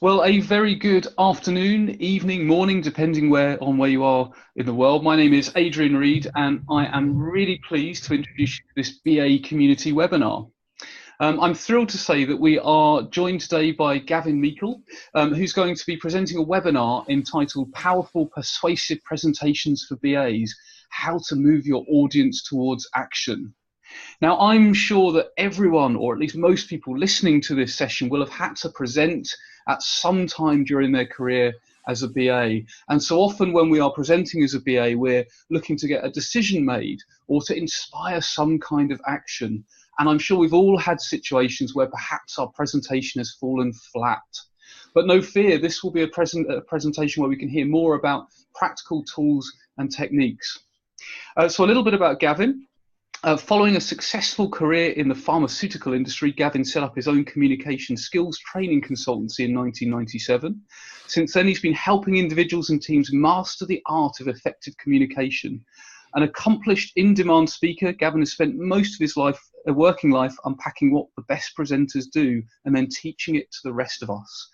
Well, a very good afternoon, evening, morning, depending on where you are in the world. My name is Adrian Reed, and I am really pleased to introduce you to this BA community webinar. I'm thrilled to say that we are joined today by Gavin Meikle, who's going to be presenting a webinar entitled Powerful Persuasive Presentations for BAs, How to Move Your Audience Towards Action. Now, I'm sure that everyone, or at least most people listening to this session, will have had to present at some time during their career as a BA. And so often when we are presenting as a BA, we're looking to get a decision made or to inspire some kind of action. And I'm sure we've all had situations where perhaps our presentation has fallen flat. But no fear, this will be a presentation where we can hear more about practical tools and techniques. So a little bit about Gavin. Following a successful career in the pharmaceutical industry, Gavin set up his own communication skills training consultancy in 1997. Since then, he's been helping individuals and teams master the art of effective communication. An accomplished in-demand speaker, Gavin has spent most of his working life unpacking what the best presenters do and then teaching it to the rest of us.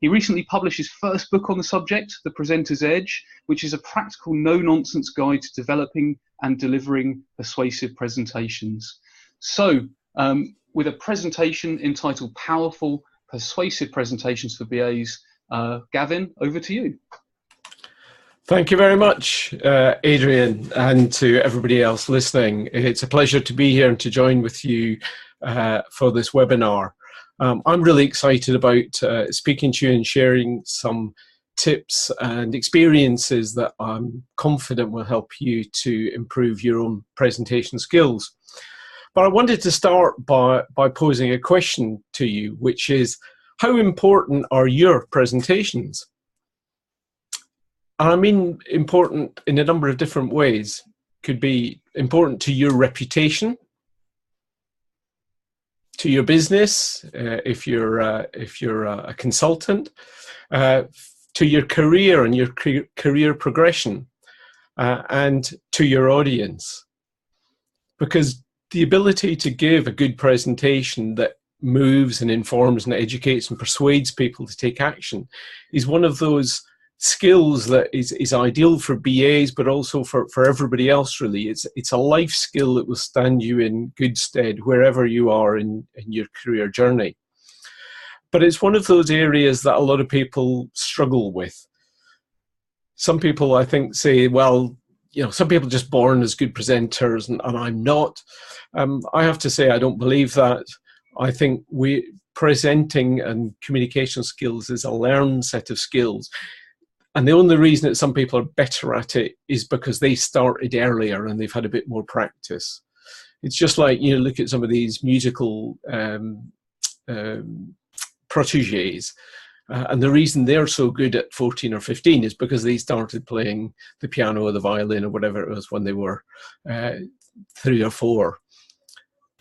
He recently published his first book on the subject, The Presenter's Edge, which is a practical no-nonsense guide to developing and delivering persuasive presentations. So, with a presentation entitled Powerful Persuasive Presentations for BAs, Gavin, over to you. Thank you very much, Adrian, and to everybody else listening. It's a pleasure to be here and to join with you for this webinar. I'm really excited about speaking to you and sharing some tips and experiences that I'm confident will help you to improve your own presentation skills. But I wanted to start by posing a question to you, which is, how important are your presentations? And I mean important in a number of different ways. Could be important to your reputation, to your business, if you're a consultant, to your career and your career progression, and to your audience. Because the ability to give a good presentation that moves and informs and educates and persuades people to take action is one of those skills that is ideal for BAs, but also for everybody else, really. It's a life skill that will stand you in good stead wherever you are in your career journey. But it's one of those areas that a lot of people struggle with. Some people, I think, say, well, you know, some people are just born as good presenters, and I'm not. I have to say I don't believe that. I think presenting and communication skills is a learned set of skills. And the only reason that some people are better at it is because they started earlier and they've had a bit more practice. It's just like, you know, look at some of these musical protégés. And the reason they're so good at 14 or 15 is because they started playing the piano or the violin or whatever it was when they were 3 or 4.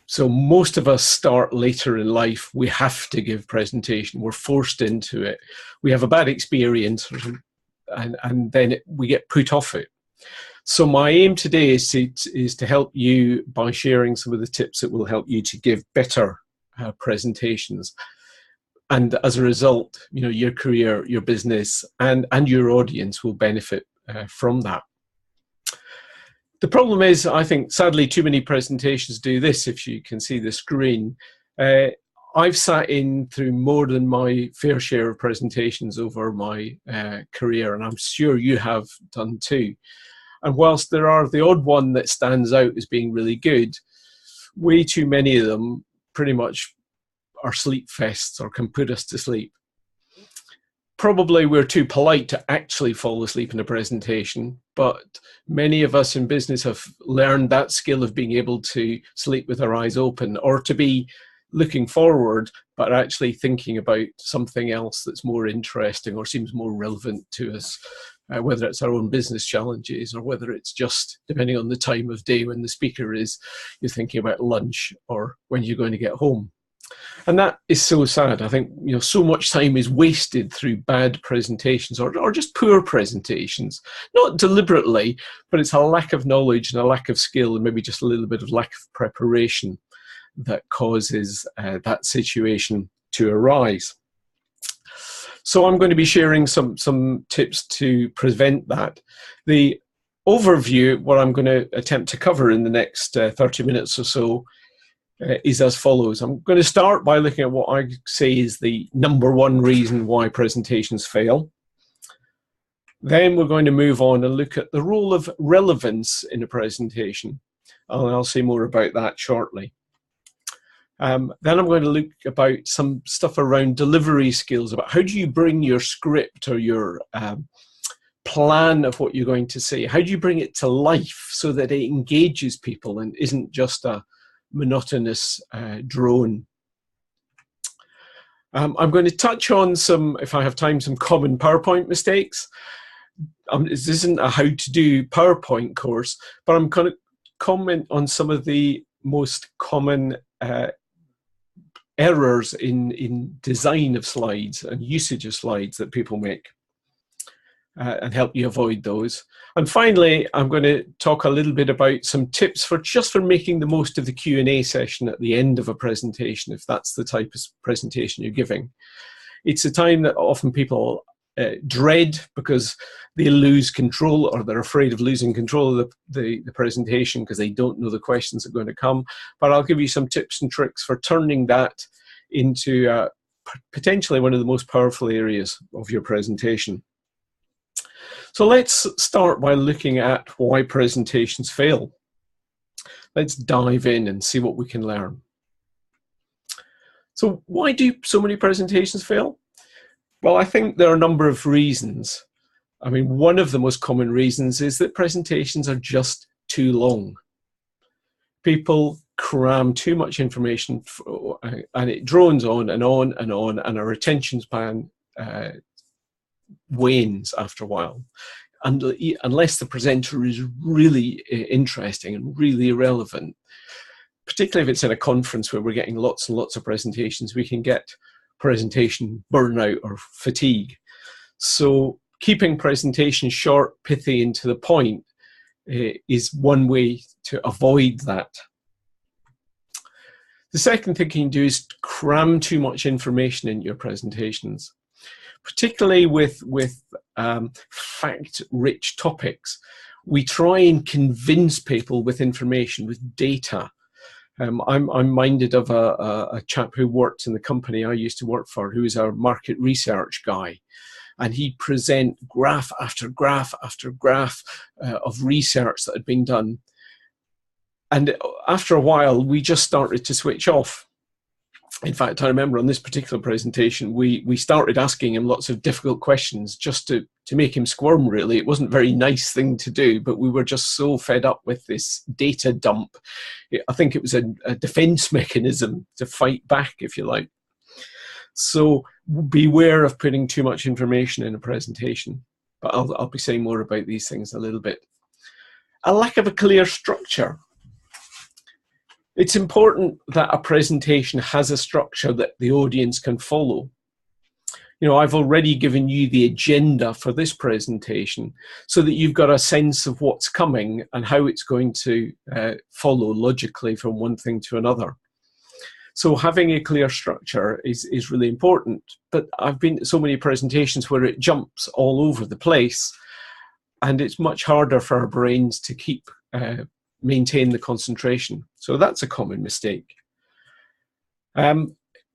So most of us start later in life. We have to give presentation. We're forced into it. We have a bad experience, and then we get put off it. So my aim today is to help you by sharing some of the tips that will help you to give better presentations. And as a result, you know, your career, your business, and your audience will benefit from that. The problem is, I think, sadly, too many presentations do this, if you can see the screen. I've sat in through more than my fair share of presentations over my career, and I'm sure you have done too. And whilst there are the odd one that stands out as being really good, way too many of them pretty much are sleep fests or can put us to sleep. Probably we're too polite to actually fall asleep in a presentation, but many of us in business have learned that skill of being able to sleep with our eyes open, or to be looking forward, but actually thinking about something else that's more interesting or seems more relevant to us, whether it's our own business challenges or whether it's just, depending on the time of day when the speaker is, you're thinking about lunch or when you're going to get home. And that is so sad. I think, you know, so much time is wasted through bad presentations or just poor presentations, not deliberately, but it's a lack of knowledge and a lack of skill and maybe just a little bit of lack of preparation that causes that situation to arise. So I'm going to be sharing some tips to prevent that. The overview, what I'm going to attempt to cover in the next 30 minutes or so, is as follows. I'm going to start by looking at what I say is the #1 reason why presentations fail. Then we're going to move on and look at the role of relevance in a presentation. And I'll say more about that shortly. Then I'm going to look about some stuff around delivery skills, about how do you bring your script or your plan of what you're going to say, how do you bring it to life so that it engages people and isn't just a monotonous drone. I'm going to touch on some, if I have time, some common PowerPoint mistakes. This isn't a how to do PowerPoint course, but I'm going to comment on some of the most common errors in design of slides and usage of slides that people make, and help you avoid those. And finally, I'm going to talk a little bit about some tips for making the most of the Q&A session at the end of a presentation, if that's the type of presentation you're giving. It's a time that often people dread because they lose control, or they're afraid of losing control of the presentation because they don't know the questions that are going to come. But I'll give you some tips and tricks for turning that into potentially one of the most powerful areas of your presentation. So let's start by looking at why presentations fail. Let's dive in and see what we can learn. So why do so many presentations fail? Well, I think there are a number of reasons. I mean, one of the most common reasons is that presentations are just too long. People cram too much information and it drones on and on and on, and our attention span wanes after a while, unless the presenter is really interesting and really relevant. Particularly if it's in a conference where we're getting lots and lots of presentations, we can get presentation burnout or fatigue. So keeping presentations short, pithy, and to the point is one way to avoid that. The second thing you can do is cram too much information into your presentations, particularly with fact-rich topics. We try and convince people with information, with data. I'm minded of a chap who worked in the company I used to work for, who was our market research guy. And he'd present graph after graph after graph of research that had been done. And after a while, we just started to switch off. In fact, I remember on this particular presentation, we started asking him lots of difficult questions just to make him squirm, really. It wasn't a very nice thing to do, but we were just so fed up with this data dump. I think it was a defense mechanism to fight back, if you like. So beware of putting too much information in a presentation. But I'll be saying more about these things a little bit. A lack of a clear structure. It's important that a presentation has a structure that the audience can follow. You know, I've already given you the agenda for this presentation so that you've got a sense of what's coming and how it's going to follow logically from one thing to another. So having a clear structure is really important. But I've been to so many presentations where it jumps all over the place, and it's much harder for our brains to maintain the concentration. So that's a common mistake.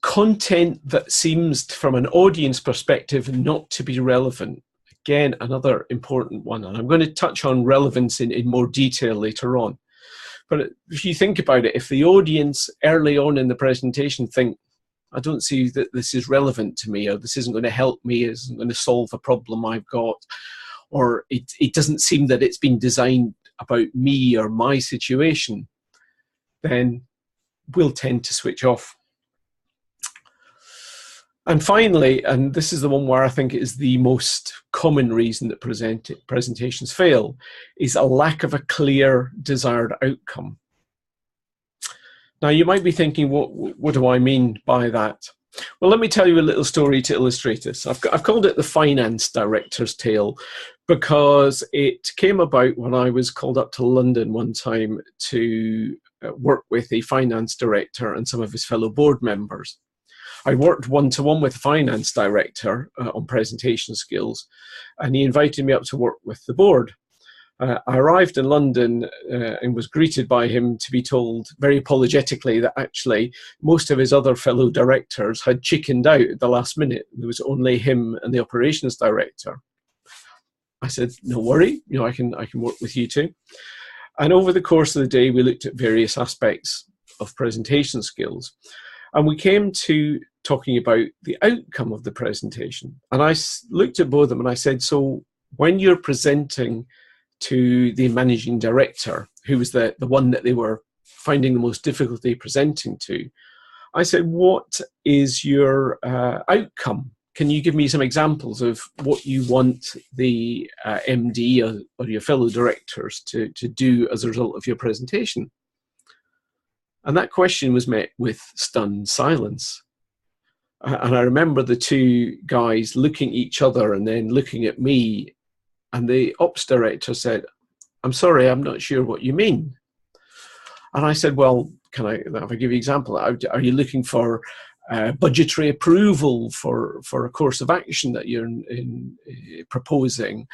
Content that seems, from an audience perspective, not to be relevant. Again, another important one. And I'm going to touch on relevance in more detail later on. But if you think about it, if the audience early on in the presentation think, I don't see that this is relevant to me, or this isn't going to help me, isn't going to solve a problem I've got, or it doesn't seem that it's been designed about me or my situation, then we'll tend to switch off. And finally, and this is the one where I think it is the most common reason that presentations fail, is a lack of a clear desired outcome. Now you might be thinking, what do I mean by that? Well, let me tell you a little story to illustrate this. I've called it the finance director's tale because it came about when I was called up to London one time to work with a finance director and some of his fellow board members. I worked one-to-one with the finance director on presentation skills, and he invited me up to work with the board. I arrived in London and was greeted by him to be told very apologetically that actually most of his other fellow directors had chickened out at the last minute. There was only him and the operations director. I said, no worry, I can work with you too. And over the course of the day, we looked at various aspects of presentation skills. And we came to talking about the outcome of the presentation. And I looked at both of them and I said, so when you're presenting to the managing director, who was the one that they were finding the most difficulty presenting to, I said, what is your outcome? Can you give me some examples of what you want the MD or your fellow directors to do as a result of your presentation? And that question was met with stunned silence. And I remember the two guys looking at each other and then looking at me, and the ops director said, I'm sorry, I'm not sure what you mean. And I said, well, if I give you an example, are you looking for budgetary approval for a course of action that you're proposing,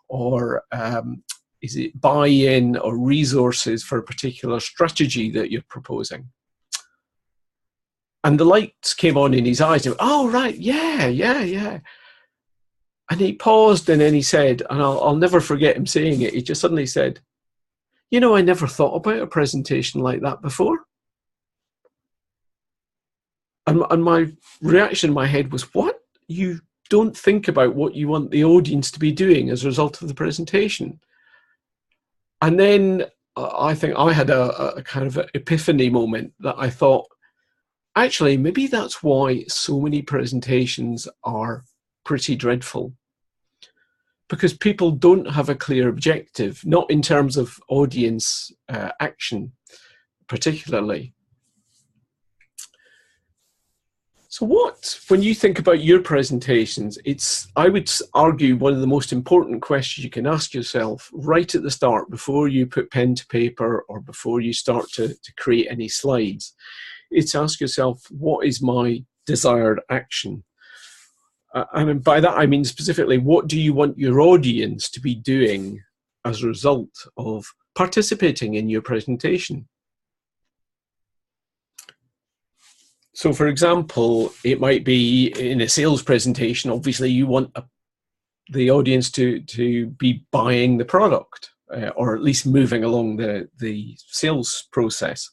or is it buy-in or resources for a particular strategy that you're proposing? And the lights came on in his eyes. And, oh, right, yeah. And he paused and then he said, and I'll never forget him saying it, he just suddenly said, I never thought about a presentation like that before. And my reaction in my head was, what? You don't think about what you want the audience to be doing as a result of the presentation? And then I think I had a kind of an epiphany moment that I thought, actually, maybe that's why so many presentations are pretty dreadful. Because people don't have a clear objective, not in terms of audience action, particularly. So when you think about your presentations, I would argue, one of the most important questions you can ask yourself right at the start, before you put pen to paper or before you start to create any slides, is to ask yourself, what is my desired action? And by that, I mean specifically, what do you want your audience to be doing as a result of participating in your presentation? So, for example, it might be in a sales presentation, obviously you want the audience to be buying the product, or at least moving along the sales process.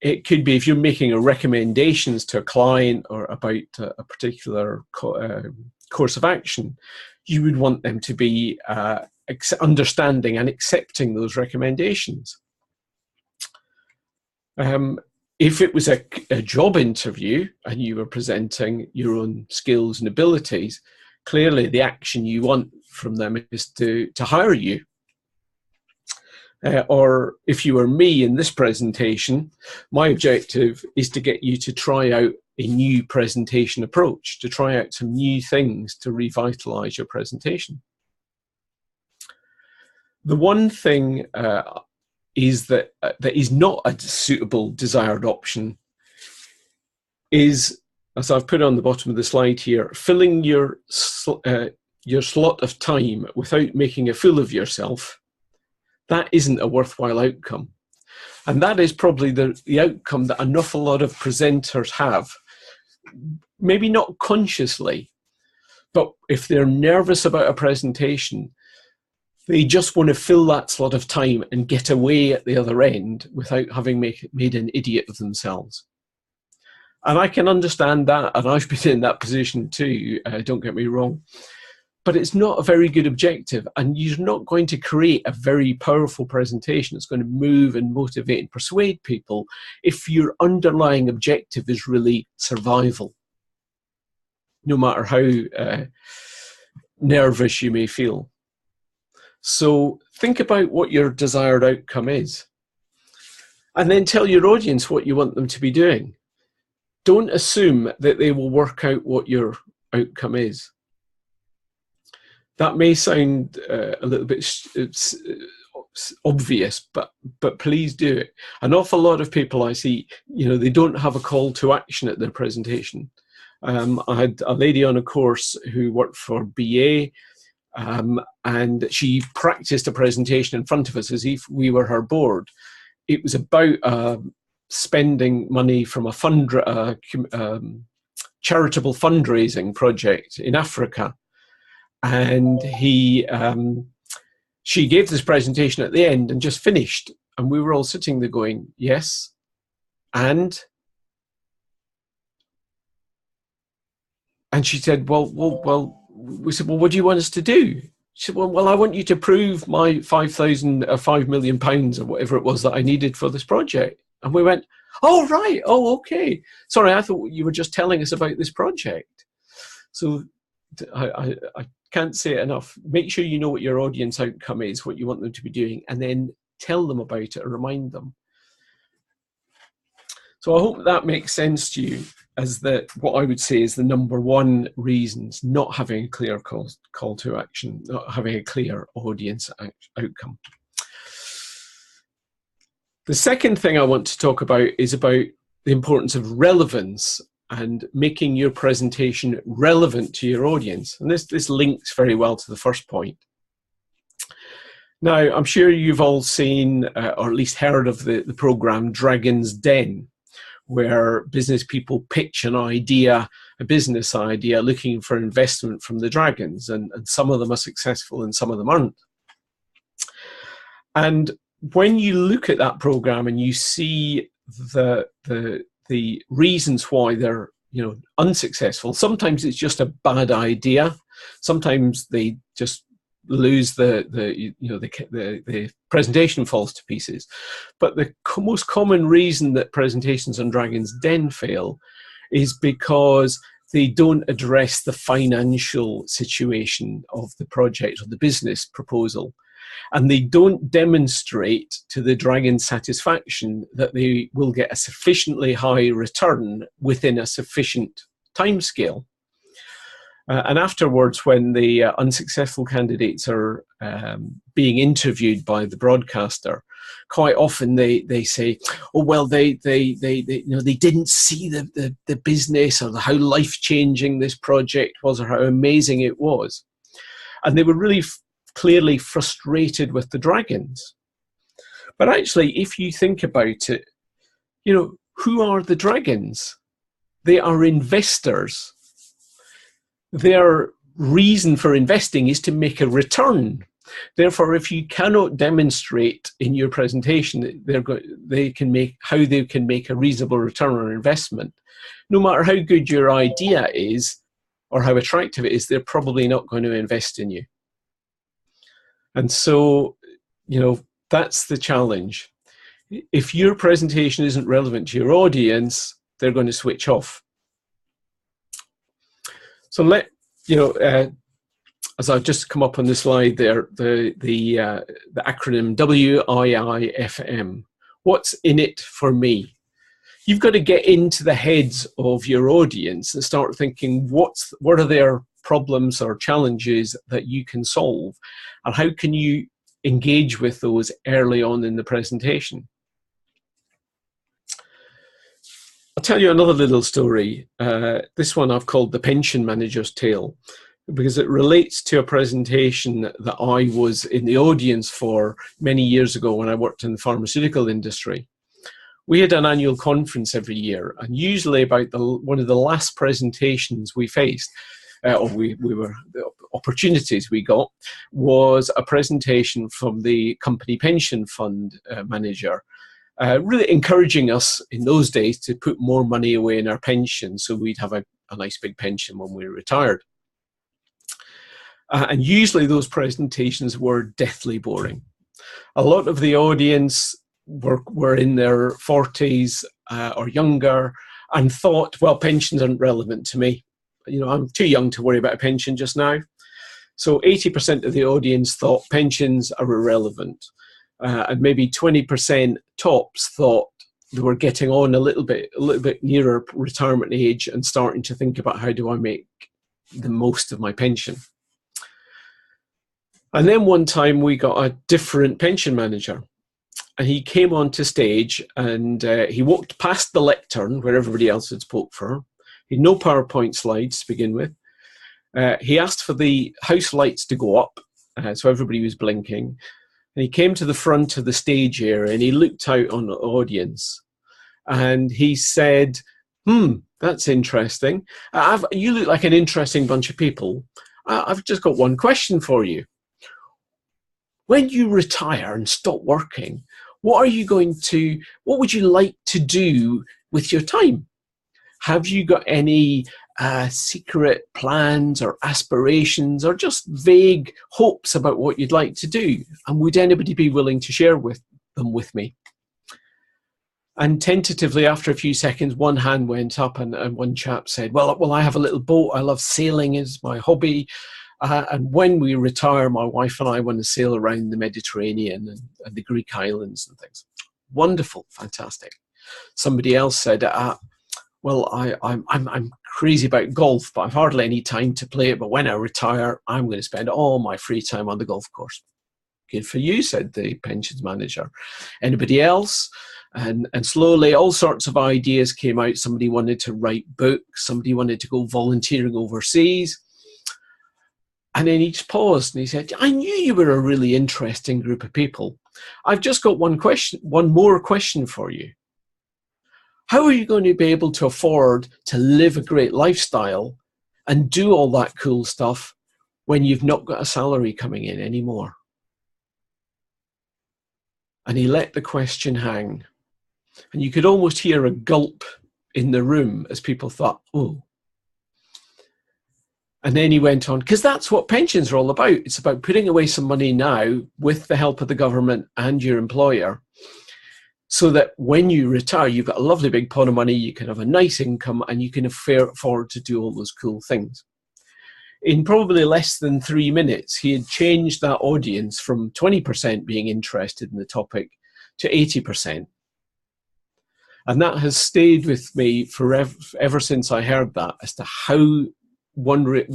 It could be if you're making recommendations to a client or about a particular course of action, you would want them to be understanding and accepting those recommendations. If it was a job interview and you were presenting your own skills and abilities, clearly the action you want from them is to hire you. Or if you were me in this presentation, my objective is to get you to try out a new presentation approach, to try out some new things to revitalize your presentation. The one thing is that is not a suitable desired option is, as I've put on the bottom of the slide here, filling your slot of time without making a fool of yourself. That isn't a worthwhile outcome. And that is probably the outcome that an awful lot of presenters have, maybe not consciously, but if they're nervous about a presentation, they just want to fill that slot of time and get away at the other end without having made an idiot of themselves. And I can understand that, and I've been in that position too, don't get me wrong. But it's not a very good objective, and you're not going to create a very powerful presentation that's going to move and motivate and persuade people if your underlying objective is really survival, no matter how nervous you may feel. So think about what your desired outcome is, and then tell your audience what you want them to be doing. Don't assume that they will work out what your outcome is. That may sound a little bit obvious, but but please do it. An awful lot of people I see, they don't have a call to action at their presentation. I had a lady on a course who worked for BA, and she practiced a presentation in front of us as if we were her board. It was about spending money from a charitable fundraising project in Africa. And she gave this presentation at the end and just finished. And we were all sitting there going, yes, and she said, well, we said, well, what do you want us to do? She said, well, I want you to prove my £5 million or whatever it was that I needed for this project. And we went, oh, right. Oh, okay. Sorry, I thought you were just telling us about this project. So I can't say it enough. Make sure you know what your audience outcome is, what you want them to be doing, and then tell them about it or remind them. So I hope that makes sense to you, as what I would say is the number one reasons not having a clear call to action, not having a clear audience outcome. The second thing I want to talk about is about the importance of relevance and making your presentation relevant to your audience. And this links very well to the first point. Now, I'm sure you've all seen or at least heard of the program Dragon's Den, where business people pitch a business idea, looking for investment from the dragons, and some of them are successful and some of them aren't. And when you look at that program and you see the reasons why they're unsuccessful, sometimes it's just a bad idea. Sometimes they just lose the presentation falls to pieces. But the most common reason that presentations on Dragon's Den fail is because they don't address the financial situation of the project or the business proposal. And they don't demonstrate to the dragon's satisfaction that they will get a sufficiently high return within a sufficient timescale. And afterwards, when the unsuccessful candidates are being interviewed by the broadcaster, quite often they say, "Oh well, they didn't see the business or how life-changing this project was or how amazing it was," and they were really clearly frustrated with the dragons. But actually, if you think about it, who are the dragons? They are investors. Their reason for investing is to make a return. Therefore, if you cannot demonstrate in your presentation that they can make a reasonable return on investment, no matter how good your idea is or how attractive it is, they're probably not going to invest in you. And so, that's the challenge. If your presentation isn't relevant to your audience, they're going to switch off. So as I've just come up on the slide there, the acronym WIIFM. What's in it for me? You've got to get into the heads of your audience and start thinking, what are their problems or challenges that you can solve, and how can you engage with those early on in the presentation? I'll tell you another little story. This one I've called The Pension Manager's Tale, because it relates to a presentation that I was in the audience for many years ago when I worked in the pharmaceutical industry. We had an annual conference every year, and usually about one of the last presentations we faced, the opportunities we got, was a presentation from the company pension fund manager, really encouraging us in those days to put more money away in our pension so we'd have a nice big pension when we retired. And usually those presentations were deathly boring. A lot of the audience were in their 40s or younger and thought, well, pensions aren't relevant to me. I'm too young to worry about a pension just now. So 80% of the audience thought pensions are irrelevant. And maybe 20% tops thought they were getting on a little bit nearer retirement age and starting to think about, how do I make the most of my pension? And then one time we got a different pension manager, and he came onto stage, and he walked past the lectern where everybody else had spoke for. He had no PowerPoint slides to begin with. He asked for the house lights to go up, so everybody was blinking. And he came to the front of the stage area, and he looked out on the audience, and he said, that's interesting. You look like an interesting bunch of people. I've just got one question for you. When you retire and stop working, what would you like to do with your time? Have you got any secret plans or aspirations or just vague hopes about what you'd like to do? And would anybody be willing to share them with me? And tentatively, after a few seconds, one hand went up, and one chap said, well, I have a little boat. I love sailing is my hobby. And when we retire, my wife and I want to sail around the Mediterranean and the Greek islands and things. Wonderful, fantastic. Somebody else said, I'm crazy about golf, but I've hardly any time to play it. But when I retire, I'm going to spend all my free time on the golf course. Good for you, said the pensions manager. Anybody else? And slowly all sorts of ideas came out. Somebody wanted to write books. Somebody wanted to go volunteering overseas. And then he just paused and he said, I knew you were a really interesting group of people. I've just got one more question for you. How are you going to be able to afford to live a great lifestyle and do all that cool stuff when you've not got a salary coming in anymore? And he let the question hang. And you could almost hear a gulp in the room as people thought, oh. And then he went on, because that's what pensions are all about. It's about putting away some money now with the help of the government and your employer, so that when you retire, you've got a lovely big pot of money, you can have a nice income, and you can afford to do all those cool things. In probably less than 3 minutes, he had changed that audience from 20% being interested in the topic to 80%. And that has stayed with me forever, ever since I heard that, as to how great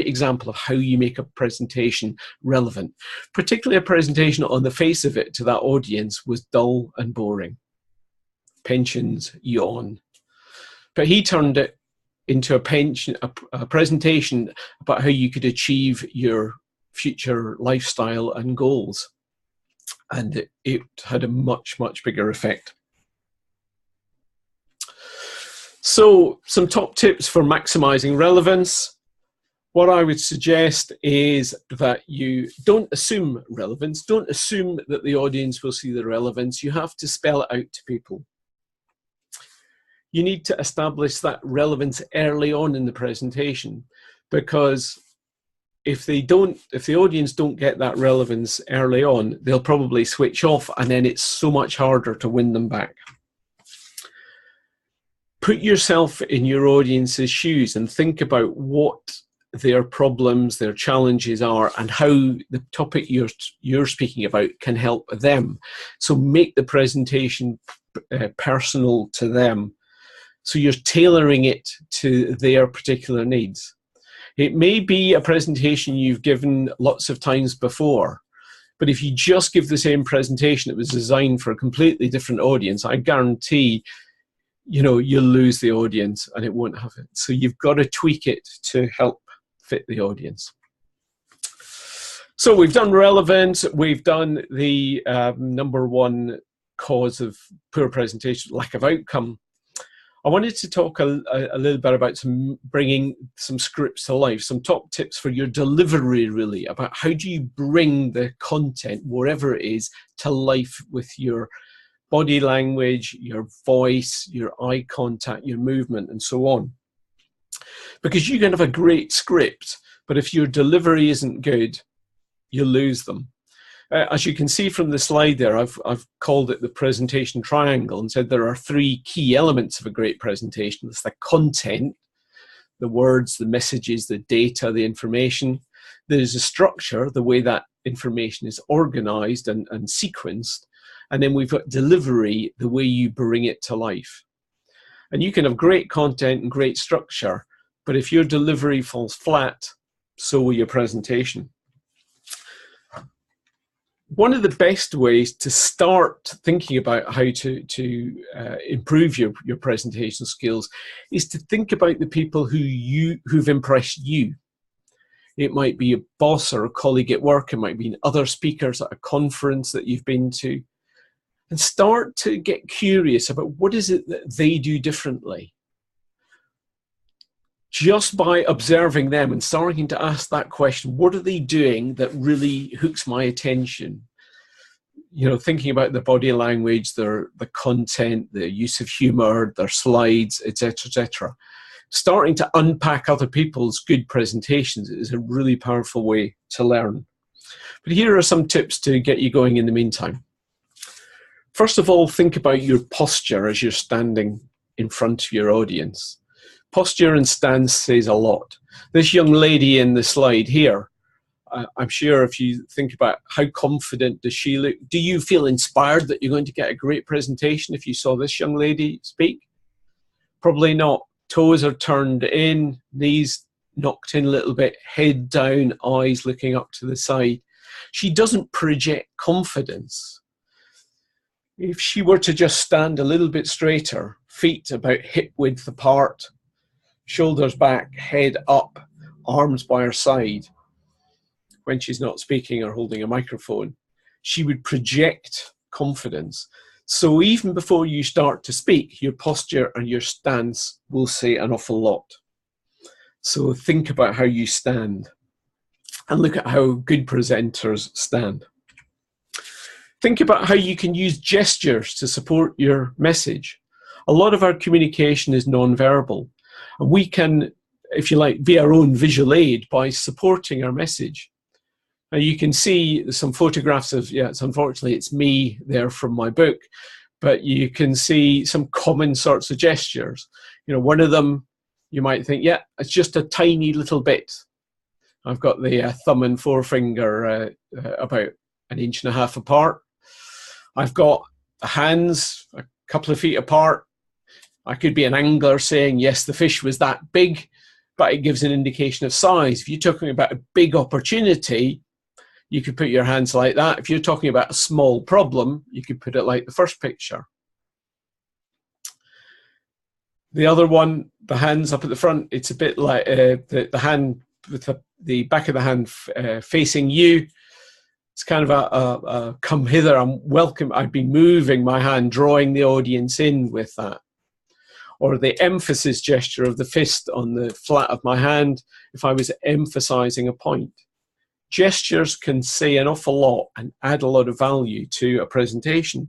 example of how you make a presentation relevant. Particularly a presentation on the face of it to that audience was dull and boring. Pensions, yawn. But he turned it into a presentation about how you could achieve your future lifestyle and goals. And it had a much, much bigger effect. So some top tips for maximizing relevance. What I would suggest is that you don't assume relevance. Don't assume that the audience will see the relevance. You have to spell it out to people. You need to establish that relevance early on in the presentation, because if the audience don't get that relevance early on, they'll probably switch off, and then it's so much harder to win them back. Put yourself in your audience's shoes and think about what their problems, their challenges are, and how the topic you're speaking about can help them. So make the presentation personal to them. So you're tailoring it to their particular needs. It may be a presentation you've given lots of times before, but if you just give the same presentation that was designed for a completely different audience, I guarantee you'll lose the audience and it won't have it. So you've got to tweak it to help fit the audience. So we've done relevance, we've done the number one cause of poor presentation, lack of outcome. I wanted to talk a little bit about bringing some scripts to life, some top tips for your delivery, really, about how do you bring the content, wherever it is, to life with your body language, your voice, your eye contact, your movement, and so on. Because you can have a great script, but if your delivery isn't good, you lose them. As you can see from the slide there, I've called it the presentation triangle and said there are three key elements of a great presentation. It's the content, the words, the messages, the data, the information. There's a structure, the way that information is organized and sequenced. And then we've got delivery, the way you bring it to life. And you can have great content and great structure, but if your delivery falls flat, so will your presentation. one of the best ways to start thinking about how to improve your presentation skills is to think about the people who've impressed you. It might be a boss or a colleague at work. It might be other speakers at a conference that you've been to. And start to get curious about what is it that they do differently. Just by observing them and starting to ask that question, what are they doing that really hooks my attention? You know, thinking about their body language, the content, the use of humor, their slides, etc., etc. Starting to unpack other people's good presentations is a really powerful way to learn. But here are some tips to get you going in the meantime. First of all, think about your posture as you're standing in front of your audience. Posture and stance says a lot. This young lady in the slide here, I'm sure if you think about how confident does she look, do you feel inspired that you're going to get a great presentation if you saw this young lady speak? Probably not. Toes are turned in, knees knocked in a little bit, head down, eyes looking up to the side. She doesn't project confidence. If she were to just stand a little bit straighter, feet about hip width apart, shoulders back, head up, arms by her side, when she's not speaking or holding a microphone, she would project confidence. So even before you start to speak, your posture and your stance will say an awful lot. So think about how you stand and look at how good presenters stand. Think about how you can use gestures to support your message. A lot of our communication is non-verbal, and we can, if you like, be our own visual aid by supporting our message. Now you can see some photographs of, unfortunately it's me there from my book, but you can see some common sorts of gestures. You know, one of them you might think, yeah, it's just a tiny little bit. I've got the thumb and forefinger about 1.5 inches apart. I've got the hands a couple of feet apart. I could be an angler saying, yes, the fish was that big, but it gives an indication of size. If you're talking about a big opportunity, you could put your hands like that. If you're talking about a small problem, you could put it like the first picture. The other one, the hands up at the front, it's a bit like the hand with the back of the hand facing you. It's kind of a come hither, I'm welcome. I've been moving my hand, drawing the audience in with that. Or the emphasis gesture of the fist on the flat of my hand, if I was emphasizing a point. Gestures can say an awful lot and add a lot of value to a presentation.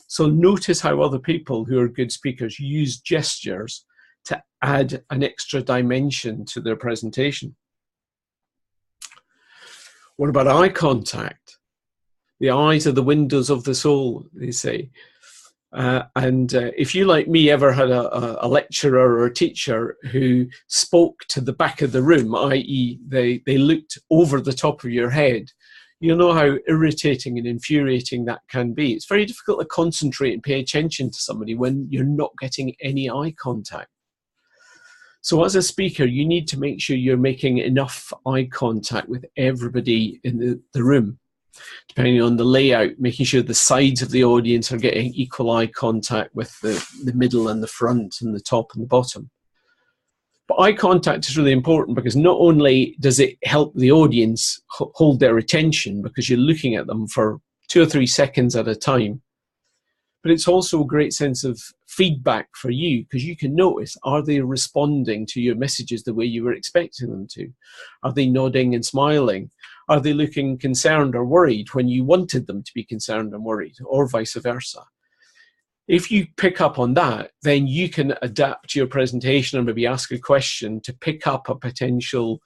So notice how other people who are good speakers use gestures to add an extra dimension to their presentation. What about eye contact? The eyes are the windows of the soul, they say. If you, like me, ever had a lecturer or a teacher who spoke to the back of the room, i.e. they looked over the top of your head, you'll know how irritating and infuriating that can be. It's very difficult to concentrate and pay attention to somebody when you're not getting any eye contact. So as a speaker, you need to make sure you're making enough eye contact with everybody in the room. Depending on the layout, making sure the sides of the audience are getting equal eye contact with the middle and the front and the top and the bottom. But eye contact is really important because not only does it help the audience hold their attention because you're looking at them for 2 or 3 seconds at a time, but it's also a great sense of feedback for you because you can notice, are they responding to your messages the way you were expecting them to? Are they nodding and smiling? Are they looking concerned or worried when you wanted them to be concerned and worried, or vice versa? If you pick up on that, then you can adapt your presentation or maybe ask a question to pick up a potential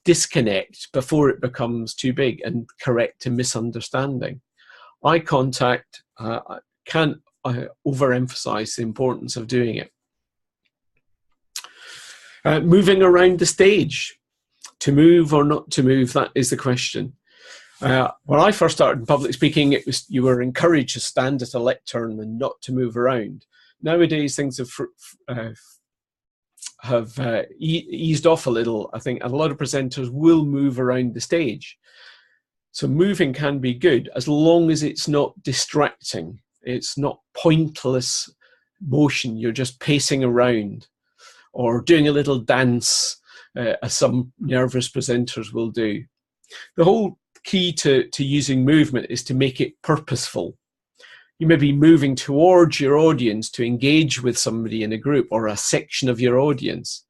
disconnect before it becomes too big and correct a misunderstanding. Eye contact, can't overemphasize the importance of doing it. Moving around the stage. To move or not to move, that is the question. When I first started in public speaking, it was you were encouraged to stand at a lectern and not to move around. Nowadays, things have eased off a little. I think a lot of presenters will move around the stage. So moving can be good as long as it's not distracting. It's not pointless motion. You're just pacing around or doing a little dance, as some nervous presenters will do. The whole key to using movement is to make it purposeful. You may be moving towards your audience to engage with somebody in a group or a section of your audience.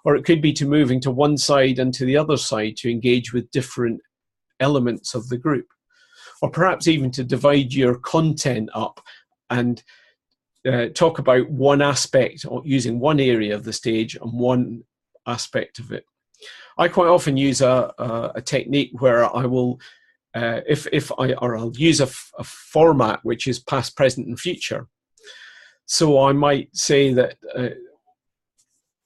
Or it could be to moving to one side and to the other side to engage with different elements of the group. Or perhaps even to divide your content up and talk about one aspect, or using one area of the stage and one aspect of it. I quite often use a technique where I will, I'll use a format which is past, present, and future. So I might say that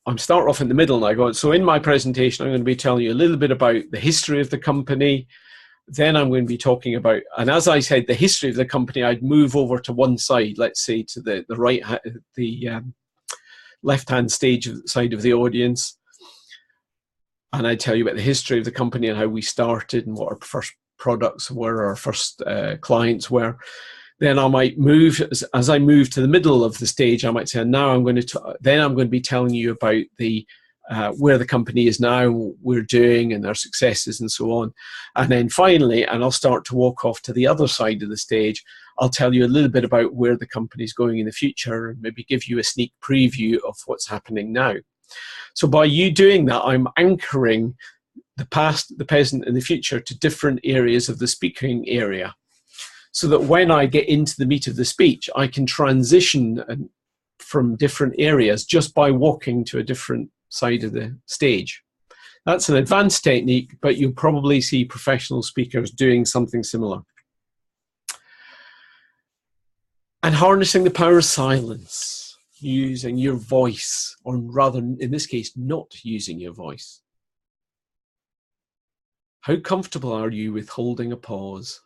I start off in the middle and I go, so in my presentation, I'm going to be telling you a little bit about the history of the company. Then I'm going to be talking about, and as I said, the history of the company, I'd move over to one side, let's say to the left-hand side of the audience. And I'd tell you about the history of the company and how we started and what our first products were, our first clients were. Then I might move, as I move to the middle of the stage, I might say, now I'm going to be telling you about the where the company is now, what we're doing and their successes and so on. And then finally, and I'll start to walk off to the other side of the stage, I'll tell you a little bit about where the company's going in the future and maybe give you a sneak preview of what's happening now. So by you doing that, I'm anchoring the past, the present, and the future to different areas of the speaking area, so that when I get into the meat of the speech, I can transition from different areas just by walking to a different side of the stage. That's an advanced technique, but you'll probably see professional speakers doing something similar. And harnessing the power of silence, using your voice, or rather, in this case, not using your voice. How comfortable are you with holding a pause?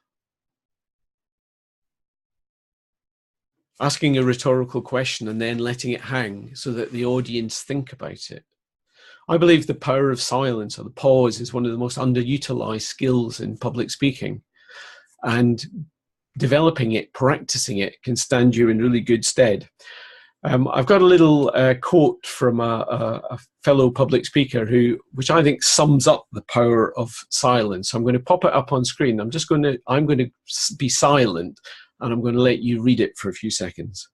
Asking a rhetorical question and then letting it hang so that the audience think about it. I believe the power of silence, or the pause, is one of the most underutilized skills in public speaking. And developing it, practicing it, can stand you in really good stead. I've got a little quote from a fellow public speaker which I think sums up the power of silence. So I'm going to pop it up on screen. I'm going to be silent and I'm going to let you read it for a few seconds.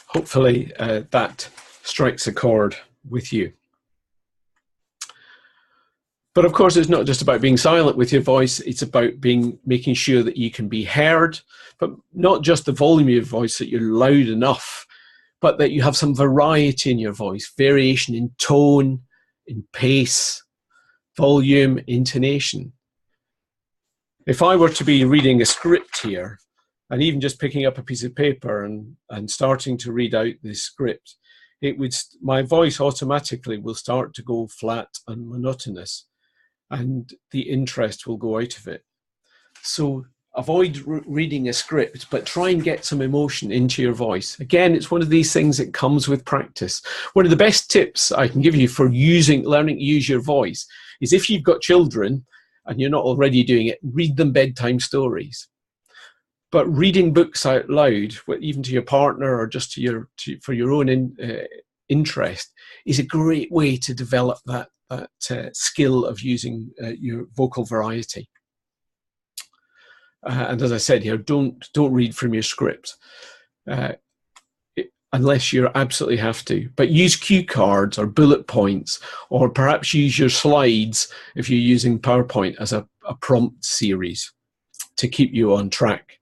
Hopefully that strikes a chord with you. But of course, it's not just about being silent with your voice. It's about making sure that you can be heard, but not just the volume of your voice, that you're loud enough, but that you have some variety in your voice, variation in tone, in pace, volume, intonation. If I were to be reading a script here, and even just picking up a piece of paper and starting to read out this script, my voice automatically will start to go flat and monotonous, and the interest will go out of it. So avoid reading a script, but try and get some emotion into your voice. Again, it's one of these things that comes with practice. One of the best tips I can give you for learning to use your voice is, if you've got children and you're not already doing it, read them bedtime stories. But reading books out loud, even to your partner or just for your own interest, is a great way to develop that skill of using your vocal variety. And as I said here, don't read from your script unless you absolutely have to. But use cue cards or bullet points, or perhaps use your slides if you're using PowerPoint as a prompt series to keep you on track.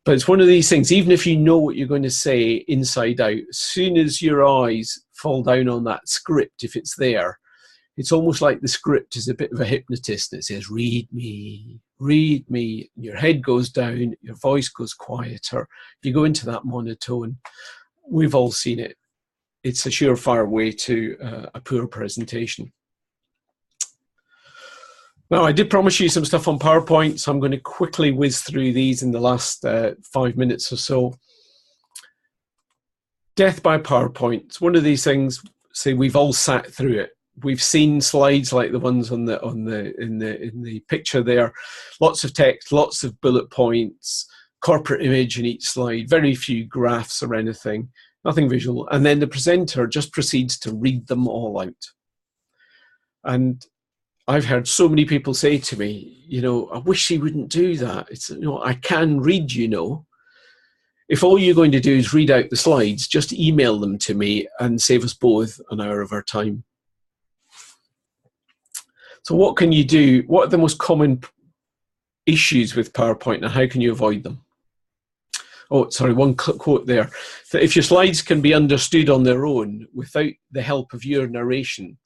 But it's one of these things, even if you know what you're going to say inside out, as soon as your eyes fall down on that script, if it's there, it's almost like the script is a bit of a hypnotist. It says, read me, read me. Your head goes down, your voice goes quieter. You go into that monotone. We've all seen it. It's a surefire way to a poor presentation. Now, I did promise you some stuff on PowerPoint, so I'm going to quickly whiz through these in the last 5 minutes or so. Death by PowerPoint. It's one of these things, say, we've all sat through it. We've seen slides like the ones in the picture there. Lots of text, lots of bullet points, corporate image in each slide, very few graphs or anything, nothing visual. And then the presenter just proceeds to read them all out. And I've heard so many people say to me, you know, I wish he wouldn't do that. It's, you know, I can read, you know. If all you're going to do is read out the slides, just email them to me and save us both an hour of our time. So what can you do? What are the most common issues with PowerPoint and how can you avoid them? Oh, sorry, one quote there. That if your slides can be understood on their own without the help of your narration,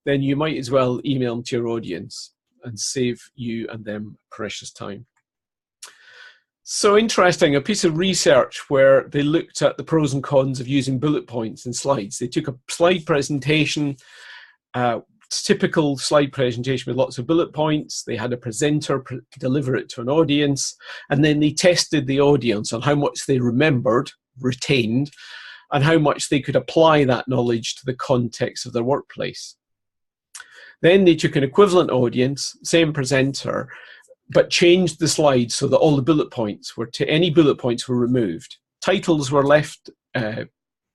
then you might as well email them to your audience and save you and them precious time. So interesting, a piece of research where they looked at the pros and cons of using bullet points in slides. They took a slide presentation, typical slide presentation with lots of bullet points. They had a presenter deliver it to an audience, and then they tested the audience on how much they remembered, retained, and how much they could apply that knowledge to the context of their workplace. Then they took an equivalent audience, same presenter, but changed the slides so that all the bullet points were any bullet points were removed. Titles were left,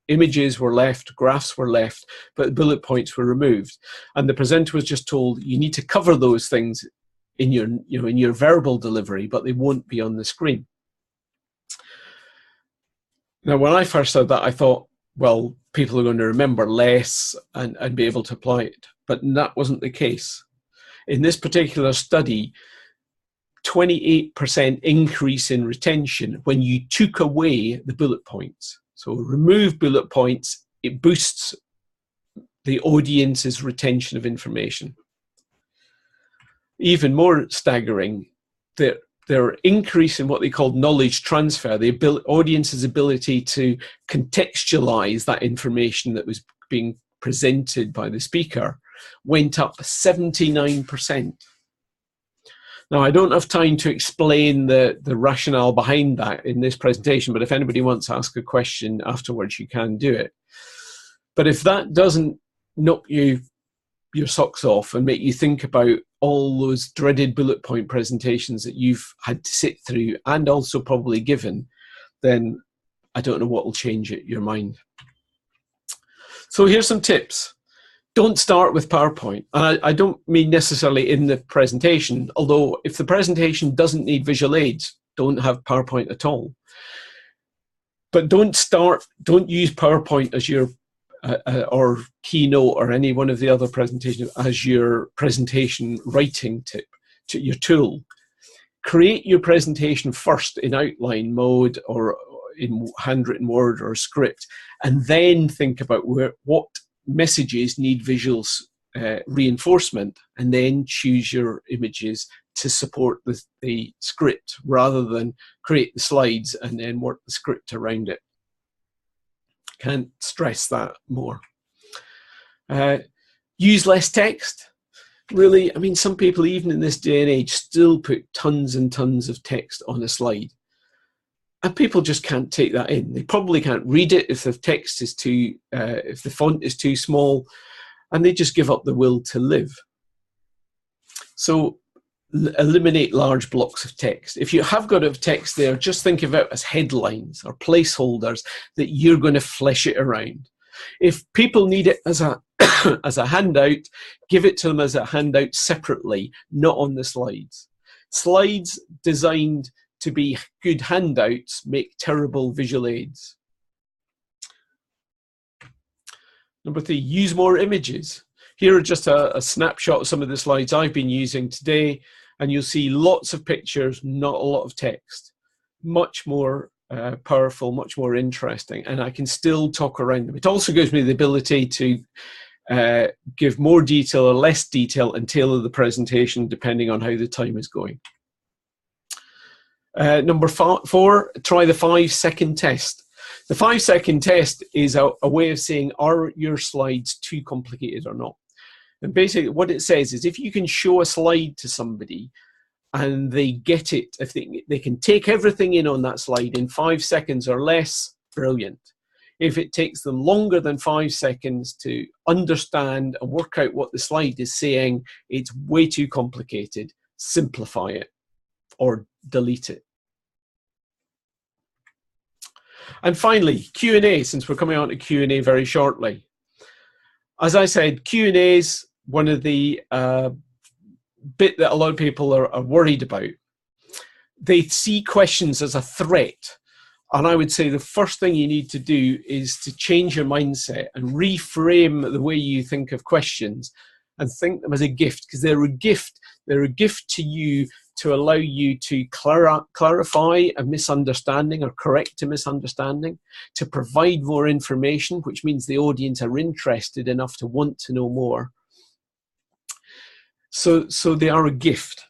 images were left, graphs were left, but bullet points were removed. And the presenter was just told, you need to cover those things in your, in your verbal delivery, but they won't be on the screen. Now, when I first heard that, I thought, well, people are going to remember less and be able to apply it. But that wasn't the case. In this particular study, 28% increase in retention when you took away the bullet points. So remove bullet points, it boosts the audience's retention of information. Even more staggering, their increase in what they called knowledge transfer, the audience's ability to contextualize that information that was being presented by the speaker, went up 79%. Now, I don't have time to explain the rationale behind that in this presentation, but if anybody wants to ask a question afterwards, you can do it. But if that doesn't knock your socks off and make you think about all those dreaded bullet point presentations that you've had to sit through and also probably given, then I don't know what will change your mind. So here's some tips. Don't start with PowerPoint. And I don't mean necessarily in the presentation, although if the presentation doesn't need visual aids, don't have PowerPoint at all. But don't use PowerPoint as your, or Keynote or any one of the other presentations as your presentation writing tip, to your tool. Create your presentation first in outline mode or in handwritten word or script, and then think about what messages need visuals reinforcement, and then choose your images to support the script rather than create the slides and then work the script around it. Can't stress that more. Use less text. Really, I mean, some people even in this day and age still put tons and tons of text on a slide. And people just can't take that in. They probably can't read it if the text is too, if the font is too small, and they just give up the will to live. So eliminate large blocks of text. If you have got a text there, just think of it as headlines or placeholders that you're going to flesh it around. If people need it as a as a handout, give it to them as a handout separately, not on the slides. Slides designed to be good handouts make terrible visual aids. Number 3, use more images. Here are just a snapshot of some of the slides I've been using today, and you'll see lots of pictures, not a lot of text. Much more powerful, much more interesting, and I can still talk around them. It also gives me the ability to give more detail or less detail and tailor the presentation depending on how the time is going. Number 4, try the 5-second test. The 5-second test is a way of saying, are your slides too complicated or not? And basically what it says is, if you can show a slide to somebody and they get it, if they can take everything in on that slide in 5 seconds or less, brilliant. If it takes them longer than 5 seconds to understand and work out what the slide is saying, it's way too complicated. Simplify it or delete it. And finally, Q&A, since we're coming on to Q&A very shortly. As I said, Q&A is one of the bit that a lot of people are worried about. They see questions as a threat. And I would say the first thing you need to do is to change your mindset and reframe the way you think of questions and think them as a gift, because they're a gift. They're a gift to you to allow you to clarify a misunderstanding or correct a misunderstanding, to provide more information, which means the audience are interested enough to want to know more. So they are a gift.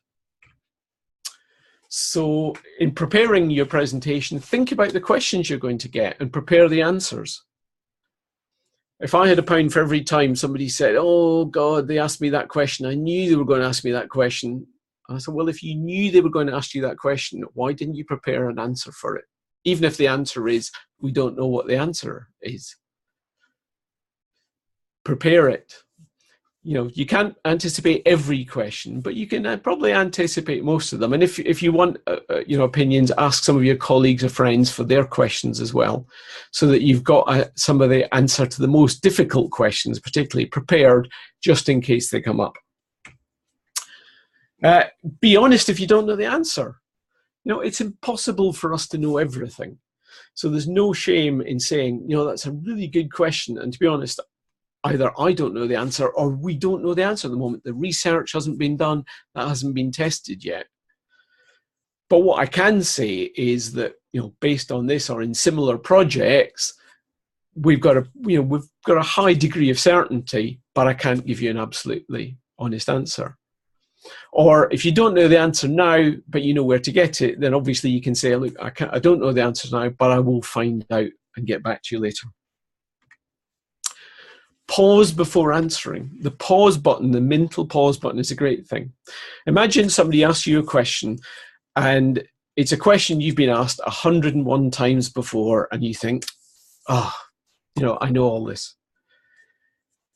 So in preparing your presentation, think about the questions you're going to get and prepare the answers. If I had £1 for every time somebody said, oh God, they asked me that question, I knew they were going to ask me that question. I said, well, if you knew they were going to ask you that question, why didn't you prepare an answer for it? Even if the answer is, we don't know what the answer is. Prepare it. You know, you can't anticipate every question, but you can probably anticipate most of them. And if you want, opinions, ask some of your colleagues or friends for their questions as well, so that you've got some of the answer to the most difficult questions, particularly prepared, just in case they come up. Be honest if you don't know the answer. You know, it's impossible for us to know everything. So there's no shame in saying, you know, that's a really good question. And to be honest, either I don't know the answer or we don't know the answer at the moment. The research hasn't been done, that hasn't been tested yet. But what I can say is that, you know, based on this or in similar projects, we've got a high degree of certainty, but I can't give you an absolutely honest answer. Or if you don't know the answer now, but you know where to get it, then obviously you can say, look, I don't know the answer now, but I will find out and get back to you later. Pause before answering. The pause button, the mental pause button, is a great thing. Imagine somebody asks you a question and it's a question you've been asked 101 times before and you think, oh, you know, I know all this.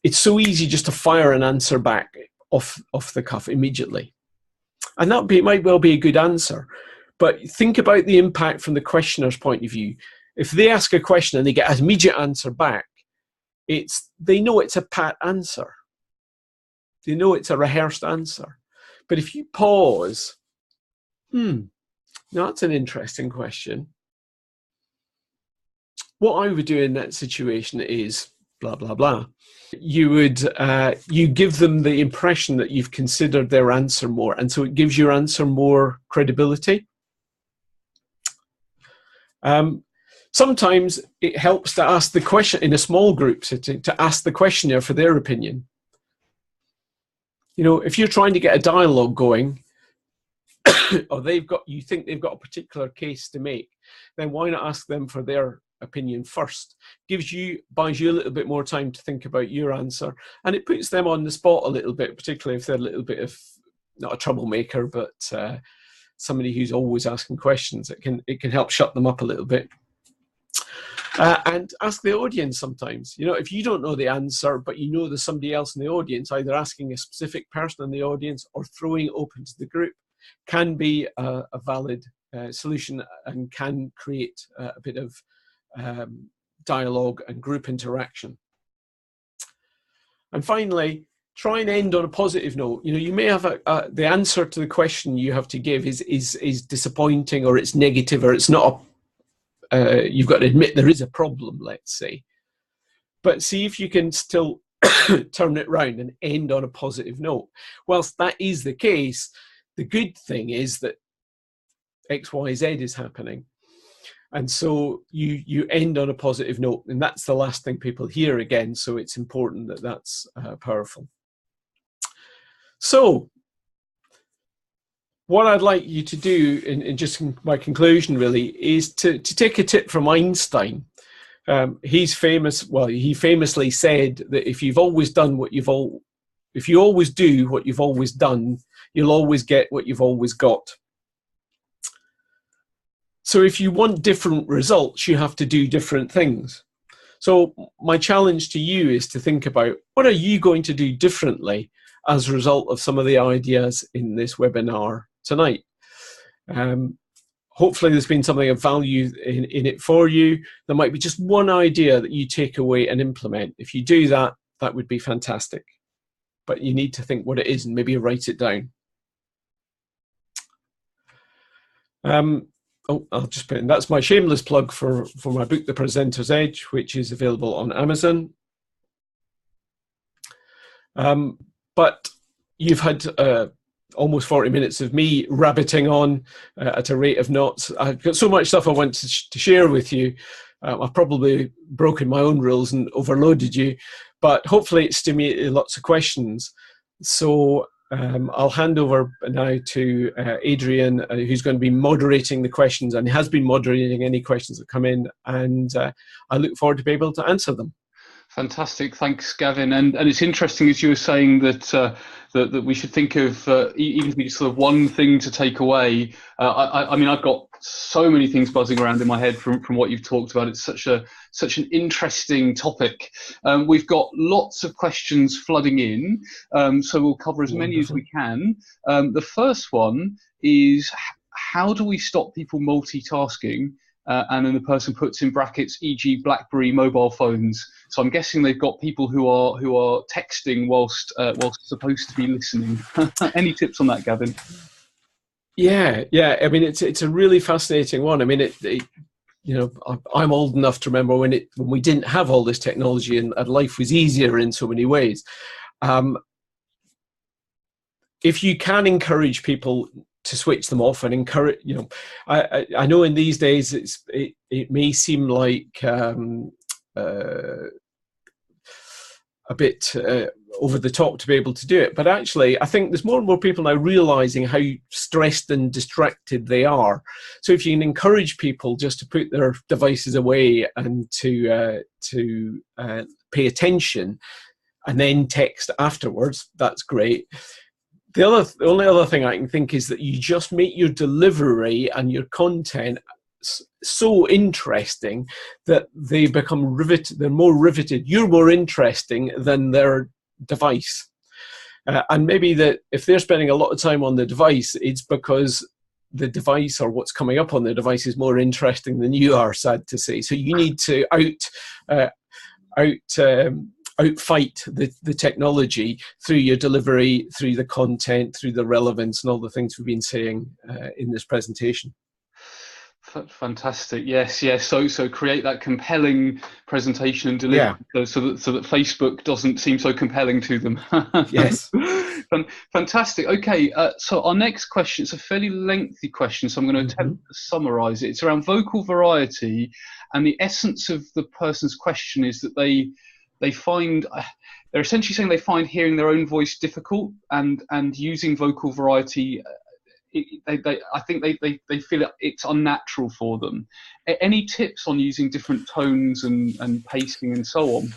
It's so easy just to fire an answer back off the cuff immediately. And that might well be a good answer. But think about the impact from the questioner's point of view. If they ask a question and they get an immediate answer back, they know it's a pat answer. They know it's a rehearsed answer. But if you pause, that's an interesting question. What I would do in that situation is blah, blah, blah. You give them the impression that you've considered their answer more, and so it gives your answer more credibility. Sometimes it helps to ask the question in a small group setting, to ask the questioner for their opinion. You know, if you're trying to get a dialogue going, or you think they've got a particular case to make, then why not ask them for their opinion first? Buys you a little bit more time to think about your answer, and it puts them on the spot a little bit, particularly if they're a little bit of, not a troublemaker, but somebody who's always asking questions. It can help shut them up a little bit. And ask the audience sometimes. You know, if you don't know the answer, but you know there's somebody else in the audience, either asking a specific person in the audience or throwing it open to the group, can be a valid solution and can create a bit of dialogue and group interaction. And finally, try and end on a positive note. You know, you may have the answer to the question you have to give is disappointing, or it's negative, or it's not you've got to admit there is a problem, let's say. But see if you can still turn it round and end on a positive note. Whilst that is the case, the good thing is that X, Y, Z is happening. And so you end on a positive note, and that's the last thing people hear again. So it's important that that's powerful. So what I'd like you to do, in just my conclusion really, is to take a tip from Einstein. He famously said that if you've always done what you've If you always do what you've always done, you'll always get what you've always got. So if you want different results, you have to do different things. So my challenge to you is to think about, what are you going to do differently as a result of some of the ideas in this webinar tonight? Hopefully there's been something of value in it for you. There might be just one idea that you take away and implement. If you do that, that would be fantastic. But you need to think what it is and maybe write it down. I'll just put in, that's my shameless plug for my book, The Presenter's Edge, which is available on Amazon. But you've had almost 40 minutes of me rabbiting on at a rate of knots. I've got so much stuff I want to share with you. I've probably broken my own rules and overloaded you, but hopefully it stimulated lots of questions. So I'll hand over now to Adrian, who's going to be moderating the questions, and he has been moderating any questions that come in, and I look forward to be able to answer them. Fantastic, thanks, Gavin. And it's interesting, as you were saying, that that we should think of even if we just sort of one thing to take away. I mean, I've got so many things buzzing around in my head from what you've talked about. It's such an interesting topic. We've got lots of questions flooding in, so we'll cover as many as we can. The first one is, how do we stop people multitasking? And then the person puts in brackets, e.g. BlackBerry mobile phones. So I'm guessing they've got people who are texting whilst supposed to be listening. Any tips on that, Gavin? Yeah. I mean, it's a really fascinating one. I mean, you know, I'm old enough to remember when we didn't have all this technology and life was easier in so many ways. If you can encourage people to switch them off and encourage, you know, I know in these days it may seem like a bit over the top to be able to do it, but actually I think there's more and more people now realizing how stressed and distracted they are. So if you can encourage people just to put their devices away and to pay attention and then text afterwards, that's great. The only other thing I can think is that you just make your delivery and your content so interesting that they become riveted. They're more riveted. You're more interesting than their device. And maybe that if they're spending a lot of time on the device, it's because the device or what's coming up on the device is more interesting than you are, sad to say. So you need to outfight the technology through your delivery, through the content, through the relevance, and all the things we've been saying in this presentation. Fantastic. Yes. So create that compelling presentation and deliver, so that Facebook doesn't seem so compelling to them. Yes. Fantastic. Okay. So our next question, it's a fairly lengthy question, so I'm going to attempt to summarize it. It's around vocal variety, and the essence of the person's question is that they find, they're essentially saying they find hearing their own voice difficult, and using vocal variety, I think they feel it's unnatural for them. Any tips on using different tones and pacing and so on?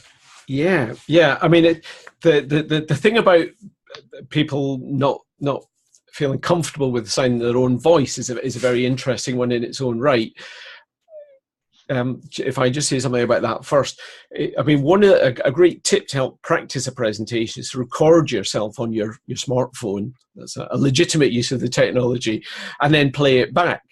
Yeah. I mean, the thing about people not feeling comfortable with the sound of their own voice is a very interesting one in its own right. If I just say something about that first, I mean, a great tip to help practice a presentation is to record yourself on your smartphone. That's a legitimate use of the technology, and then play it back.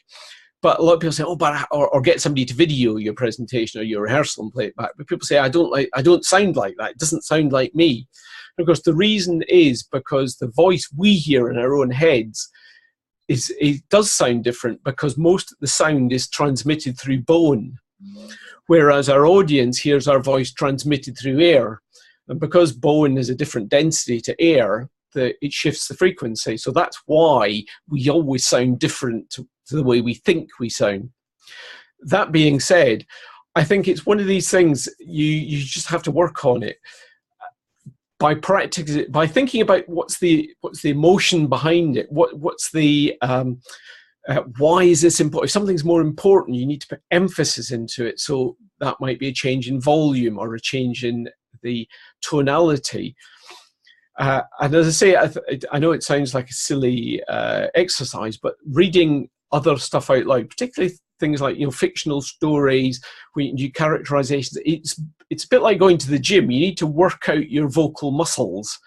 But a lot of people say, or get somebody to video your presentation or your rehearsal and play it back. But people say, I don't sound like that. It doesn't sound like me. And of course, the reason is because the voice we hear in our own heads it does sound different, because most of the sound is transmitted through bone, whereas our audience hears our voice transmitted through air. And because bone is a different density to air, it shifts the frequency. So that's why we always sound different to the way we think we sound. That being said, I think it's one of these things you just have to work on it. By practicing, by thinking about what's the emotion behind it, what's the why is this important? If something's more important, you need to put emphasis into it. So that might be a change in volume or a change in the tonality. And as I say, I know it sounds like a silly exercise, but reading other stuff out loud, particularly things like, you know, fictional stories, where you can do characterizations, it's a bit like going to the gym. You need to work out your vocal muscles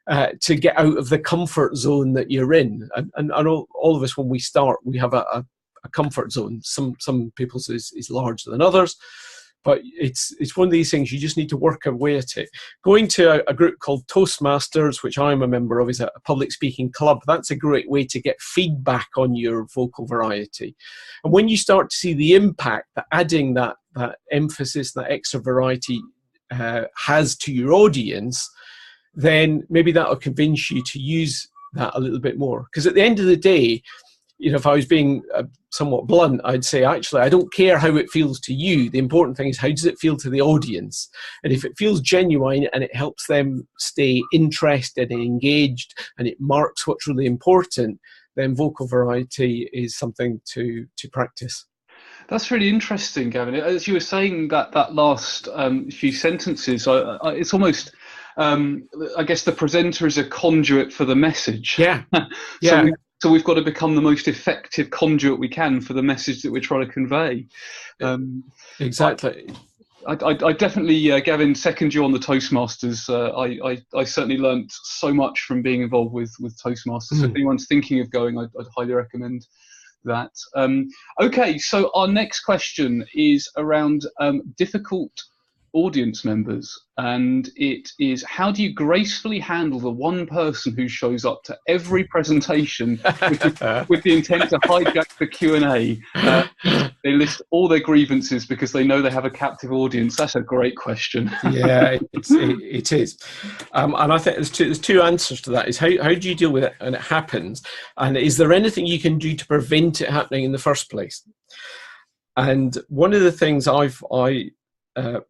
to get out of the comfort zone that you're in. And I know all of us, when we start, we have a comfort zone. Some people's is larger than others, but it's one of these things you just need to work away at it. Going to a group called Toastmasters, which I'm a member of, is a public speaking club. That's a great way to get feedback on your vocal variety. And when you start to see the impact that adding that emphasis, that extra variety has to your audience, then maybe that'll convince you to use that a little bit more. Because at the end of the day, you know, if I was being somewhat blunt, I'd say, actually, I don't care how it feels to you. The important thing is, how does it feel to the audience? And if it feels genuine and it helps them stay interested and engaged, and it marks what's really important, then vocal variety is something to practice. That's really interesting, Gavin. As you were saying that last few sentences, it's almost, I guess the presenter is a conduit for the message. Yeah, yeah. So we've got to become the most effective conduit we can for the message that we're trying to convey. Exactly. I definitely, Gavin, second you on the Toastmasters. I certainly learnt so much from being involved with Toastmasters. So if anyone's thinking of going, I'd highly recommend that. Okay, so our next question is around difficult audience members, and it is, how do you gracefully handle the one person who shows up to every presentation with the intent to hijack the Q&A? They list all their grievances because they know they have a captive audience. That's a great question. Yeah, it is. And I think there's two answers to that. Is how do you deal with it when it happens? And is there anything you can do to prevent it happening in the first place? And one of the things I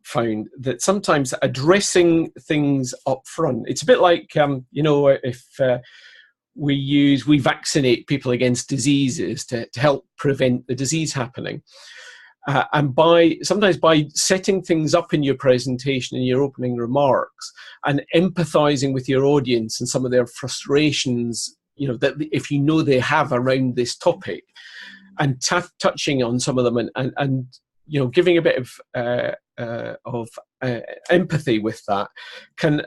found that sometimes addressing things up front, it's a bit like, you know, if we vaccinate people against diseases to help prevent the disease happening. And sometimes by setting things up in your presentation, in your opening remarks, and empathizing with your audience and some of their frustrations, you know, that if you know they have around this topic, and touching on some of them, and you know, giving a bit of empathy with that can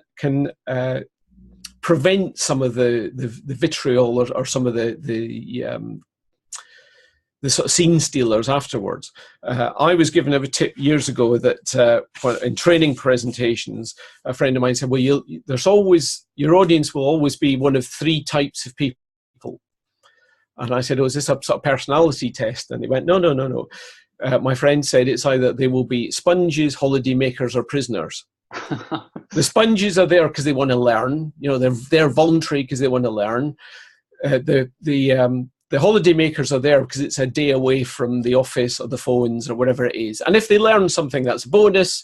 prevent some of the vitriol or some of the sort of scene stealers afterwards. I was given a tip years ago that in training presentations, a friend of mine said, well, your audience will always be one of three types of people. And I said, oh, is this a sort of personality test? And they went, no. My friend said it's either they will be sponges, holiday makers, or prisoners. The sponges are there because they want to learn. You know, they're voluntary because they want to learn. The holiday makers are there because it's a day away from the office or the phones or whatever it is. And if they learn something, that's a bonus.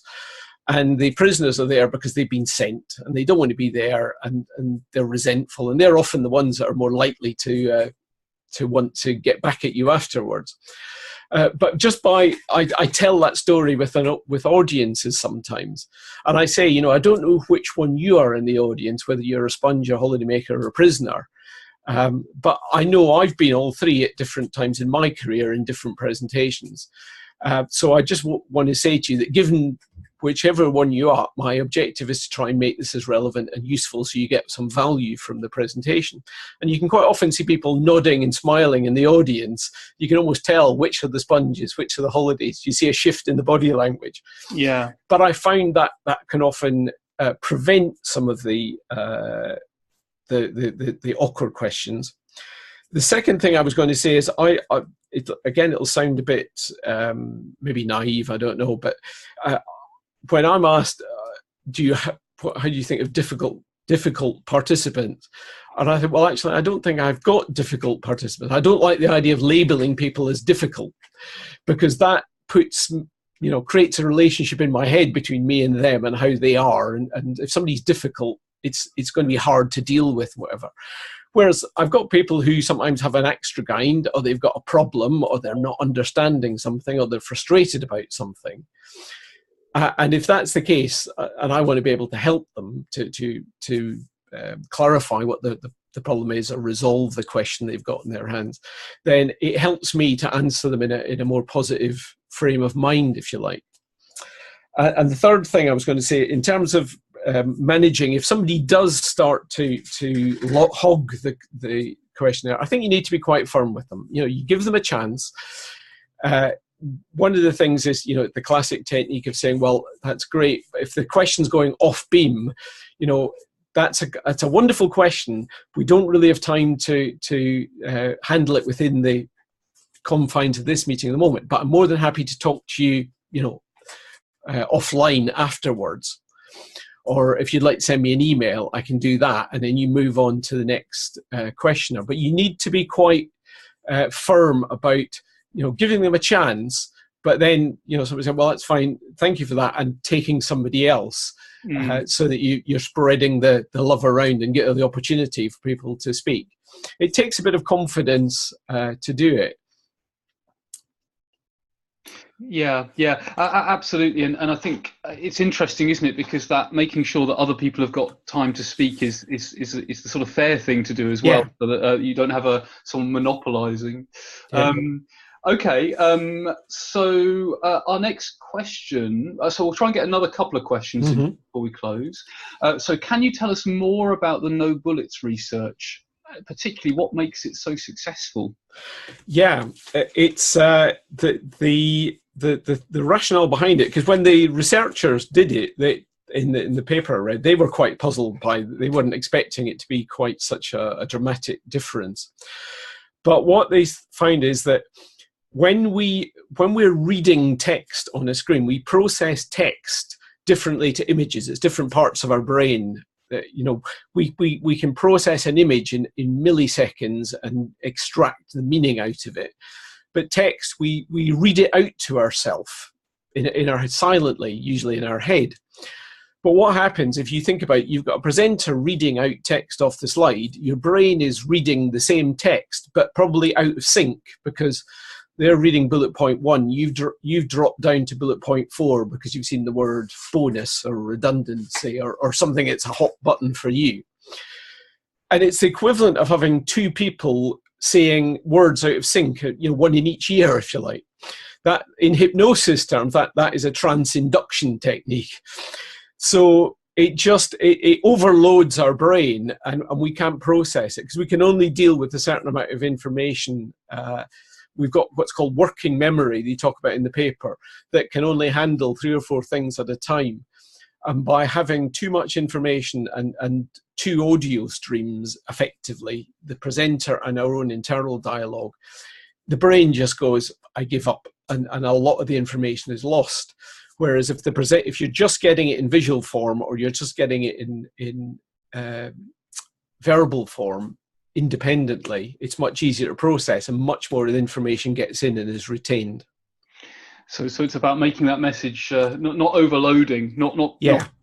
And the prisoners are there because they've been sent and they don't want to be there, and they're resentful. And they're often the ones that are more likely to want to get back at you afterwards. But just I tell that story with audiences sometimes, and I say, you know, I don't know which one you are in the audience, whether you're a sponge, a holidaymaker, or a prisoner, but I know I've been all three at different times in my career in different presentations. So I just want to say to you that, given whichever one you are, my objective is to try and make this as relevant and useful so you get some value from the presentation. And you can quite often see people nodding and smiling in the audience. You can almost tell which are the sponges, which are the holidays. You see a shift in the body language. Yeah. But I find that can often prevent some of the awkward questions. The second thing I was going to say is, it'll sound a bit maybe naive, I don't know, but when I'm asked, how do you think of difficult participants? And I think, well, actually, I don't think I've got difficult participants. I don't like the idea of labeling people as difficult, because that creates a relationship in my head between me and them and how they are. And if somebody's difficult, it's going to be hard to deal with, whatever. Whereas I've got people who sometimes have an extra kind, or they've got a problem, or they're not understanding something, or they're frustrated about something. And if that's the case, and I want to be able to help them to clarify what the problem is or resolve the question they've got in their hands, then it helps me to answer them in a more positive frame of mind, if you like. And the third thing I was going to say, in terms of managing, if somebody does start to hog the questionnaire, I think you need to be quite firm with them. You give them a chance. One of the things is, the classic technique of saying, well, that's great. If the question's going off beam, that's a wonderful question. We don't really have time to handle it within the confines of this meeting at the moment, but I'm more than happy to talk to you, offline afterwards. Or if you'd like to send me an email, I can do that, and then you move on to the next questioner. But you need to be quite firm about, giving them a chance, but then, somebody saying, well, that's fine, thank you for that, and taking somebody else, so that you're spreading the love around and get the opportunity for people to speak. It takes a bit of confidence to do it. Yeah, absolutely. And I think it's interesting, isn't it? Because that making sure that other people have got time to speak is the sort of fair thing to do as well, Yeah. so that you don't have someone monopolizing. Yeah. Okay, so our next question, so we'll try and get another couple of questions in before we close. So can you tell us more about the no bullets research, particularly what makes it so successful? Yeah, it's the rationale behind it, because when the researchers did it, in the paper I read, they were quite puzzled by, they weren't expecting it to be quite such a dramatic difference. But what they found is that when we're reading text on a screen, we process text differently to images. It's different parts of our brain. We can process an image in milliseconds and extract the meaning out of it. But text, we read it out to ourselves in our head, silently, usually in our head. But what happens if you think about it, you've got a presenter reading out text off the slide, your brain is reading the same text, but probably out of sync, because they're reading bullet point 1, you've dropped down to bullet point 4 because you've seen the word bonus or redundancy or something. It's a hot button for you. And it's the equivalent of having two people saying words out of sync, one in each ear, if you like. That, in hypnosis terms, that is a trance induction technique. So it overloads our brain, and we can't process it because we can only deal with a certain amount of information. We've got what's called working memory, they talk about in the paper, that can only handle 3 or 4 things at a time. And by having too much information and 2 audio streams, effectively, the presenter and our own internal dialogue, the brain just goes, I give up, and a lot of the information is lost. Whereas if you're just getting it in visual form, or you're just getting it in verbal form, independently, it's much easier to process, and much more of the information gets in and is retained. So it's about making that message not overloading, not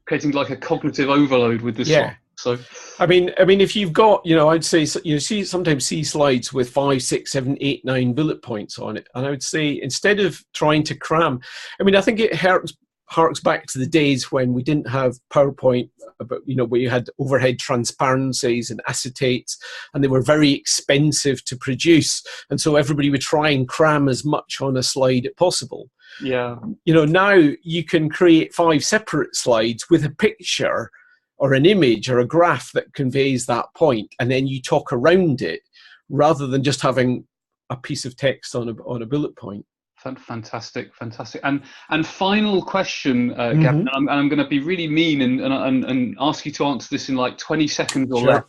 creating like a cognitive overload with this. Yeah. So I mean, if you've got, I'd say, sometimes see slides with 5, 6, 7, 8, 9 bullet points on it, and I would say, instead of trying to cram, I think it harks back to the days when we didn't have PowerPoint, but where you had overhead transparencies and acetates, and they were very expensive to produce, and so everybody would try and cram as much on a slide as possible. Yeah. Now you can create 5 separate slides with a picture or an image or a graph that conveys that point, and then you talk around it rather than just having a piece of text on a bullet point. Fantastic. And final question, Gavin, and I'm going to be really mean and ask you to answer this in like 20 seconds or less.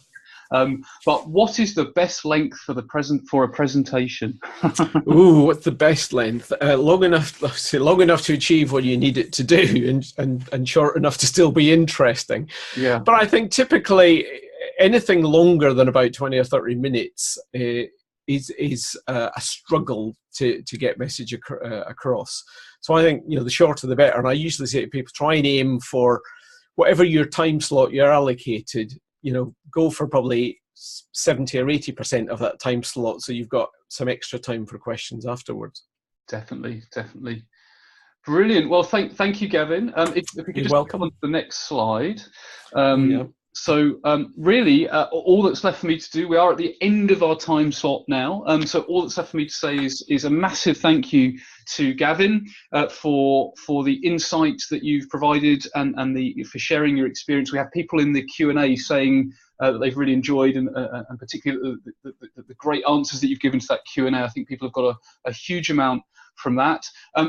But what is the best length for a presentation? Ooh, what's the best length? Long enough to achieve what you need it to do, and short enough to still be interesting. Yeah. But I think typically anything longer than about 20 or 30 minutes is a struggle to get message across. So I think the shorter the better. And I usually say to people, try and aim for whatever your time slot you're allocated. Go for probably 70 or 80% of that time slot, so you've got some extra time for questions afterwards. Definitely. Brilliant. Well, thank you, Gavin. If we could You're just welcome. go on to the next slide. So really, all that's left for me to do, we are at the end of our time slot now. So all that's left for me to say is a massive thank you to Gavin for the insights that you've provided and for sharing your experience. We have people in the Q&A saying that they've really enjoyed and particularly the great answers that you've given to that Q&A. I think people have got a huge amount from that.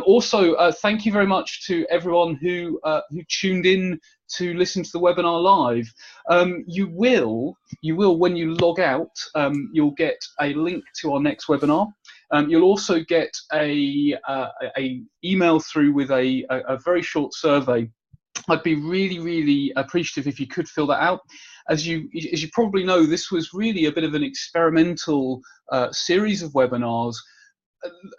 Also, thank you very much to everyone who tuned in to listen to the webinar live. You will, when you log out, you'll get a link to our next webinar. You'll also get a email through with a very short survey. I'd be really appreciative if you could fill that out. As you probably know, this was really a bit of an experimental series of webinars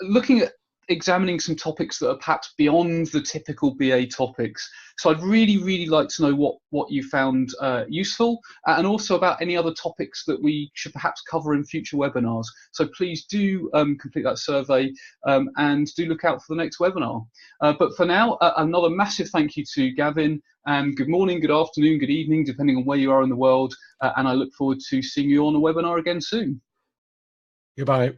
looking at examining some topics that are perhaps beyond the typical BA topics. So I'd really like to know what you found useful, and also about any other topics that we should perhaps cover in future webinars. So please do complete that survey and do look out for the next webinar. But for now, another massive thank you to Gavin, and good morning, good afternoon, good evening, depending on where you are in the world, and I look forward to seeing you on a webinar again soon. Goodbye.